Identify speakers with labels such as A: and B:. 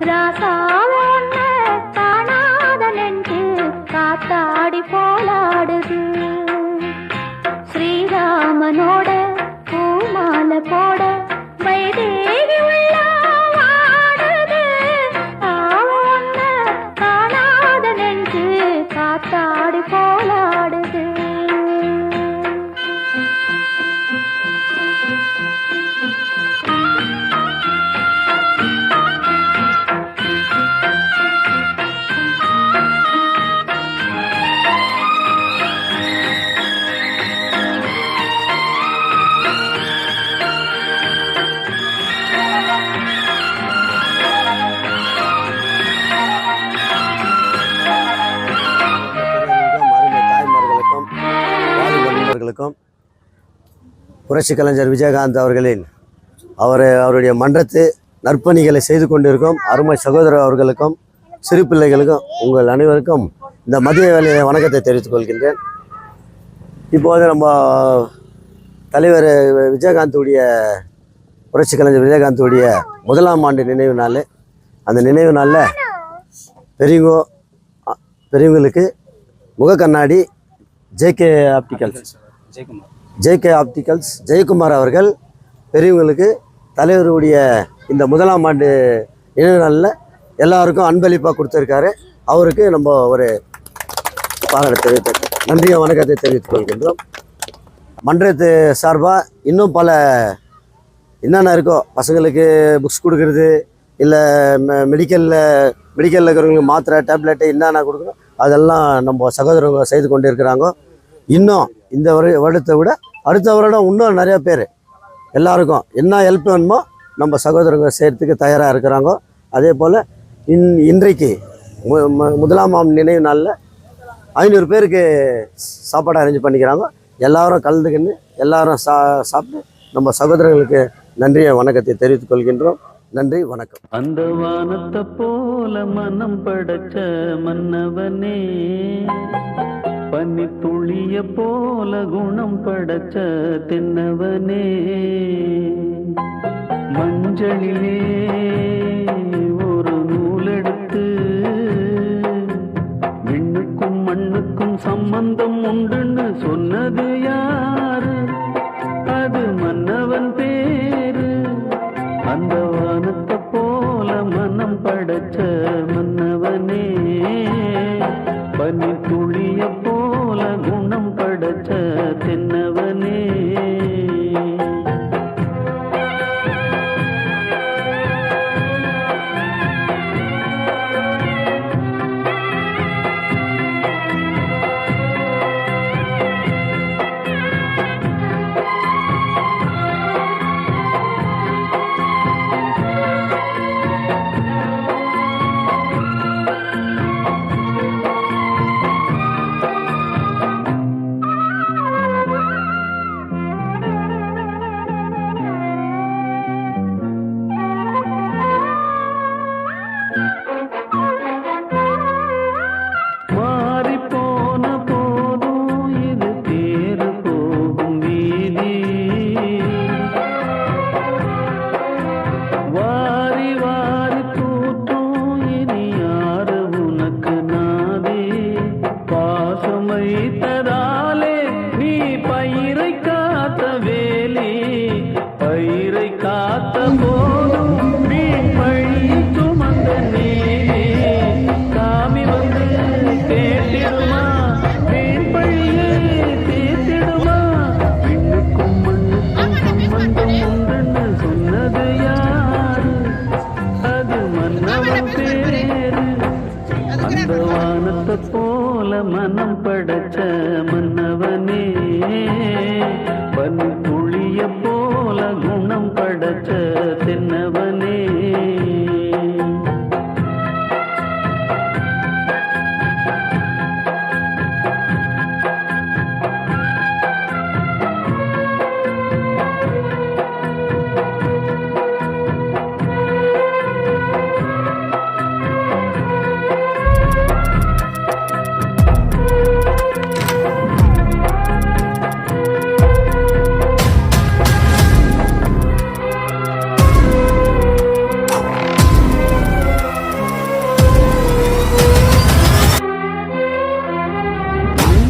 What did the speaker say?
A: ராசாவொன்ன காணாத நெஞ்சு காத்தாடி போலாடுது. ஸ்ரீராமனோட பூமாலை போட வைதேகி உள்ள வாடுது. ராசாவொன்ன காணாத நெஞ்சு காத்தாடி போலாடுது.
B: புரட்சி கலைஞர் விஜயகாந்த் அவர்களின் அவருடைய மன்றத்து நற்பணிகளை செய்து கொண்டிருக்கும் அருமை சகோதரர் அவர்களுக்கும் சிறு பிள்ளைகளுக்கும் உங்கள் அனைவருக்கும் இந்த மதிய வேலையை வணக்கத்தை தெரிவித்துக் கொள்கின்றேன். இப்போது நம்ம தலைவர் விஜயகாந்துடைய புரட்சி கலைஞர் விஜயகாந்துடைய 1ஆம் ஆண்டு நினைவு நாள். அந்த நினைவு நாளில் பெரியவங்களுக்கு முக கண்ணாடி ஜேகே ஆப்டிகல்ஸ் ஜெயக்குமார் அவர்கள் பெரியவங்களுக்கு தலைவருடைய இந்த 1ஆம் ஆண்டு நினைவு நாளில் எல்லாருக்கும் அன்பளிப்பாக கொடுத்துருக்காரு. அவருக்கு நம்ம ஒரு நன்றியை வணக்கத்தை தெரிவித்துக் கொள்கின்றோம். மன்றத்து சார்பாக இன்னும் பல என்னென்ன இருக்கோ பசங்களுக்கு புக்ஸ் கொடுக்குறது, இல்லை மெடிக்கலில் இருக்கிறவங்களுக்கு மாத்திரை டேப்லெட்டு என்னென்ன கொடுக்கணும் அதெல்லாம் நம்ம சகோதரங்க செய்து கொண்டு இருக்கிறாங்க. இன்னும் இந்த வருடத்தை விட அடுத்த வருடம் இன்னும் நிறையா பேர் எல்லாருக்கும் என்ன ஹெல்ப் வேணுமோ நம்ம சகோதரங்க செய்கிறதுக்கு தயாராக இருக்கிறாங்க. அதே போல் இன்றைக்கு 1ஆம் ஆண்டு நினைவு நாளில் 500 பேருக்கு சாப்பாடு அரேஞ்ச் பண்ணிக்கிறாங்க. எல்லாரும் கலந்துக்கின்னு எல்லாரும் சாப்பிட்டு நம்ம சகோதரர்களுக்கு நன்றியை வணக்கத்தை தெரிவித்துக் கொள்கின்றோம். நன்றி, வணக்கம்.
C: அந்த வானத்தை போல மனம் படைச்ச மன்னவனே, பனி துளிய போல குணம் படைச்ச தென்னவனே, மஞ்சளிலே ஒரு நூலெடுத்து விண்ணுக்கும் மண்ணுக்கும் சம்பந்தம் உண்டுன்னு சொன்னது யாரு? அது மன்னவன் பேரு. அந்த வானத்தை போல மனம் படைச்ச மன்னவனே, பனி துளிய போல குணம் படைச்ச தென்னவனே. போல மனம் படைச்ச மன்னவனே.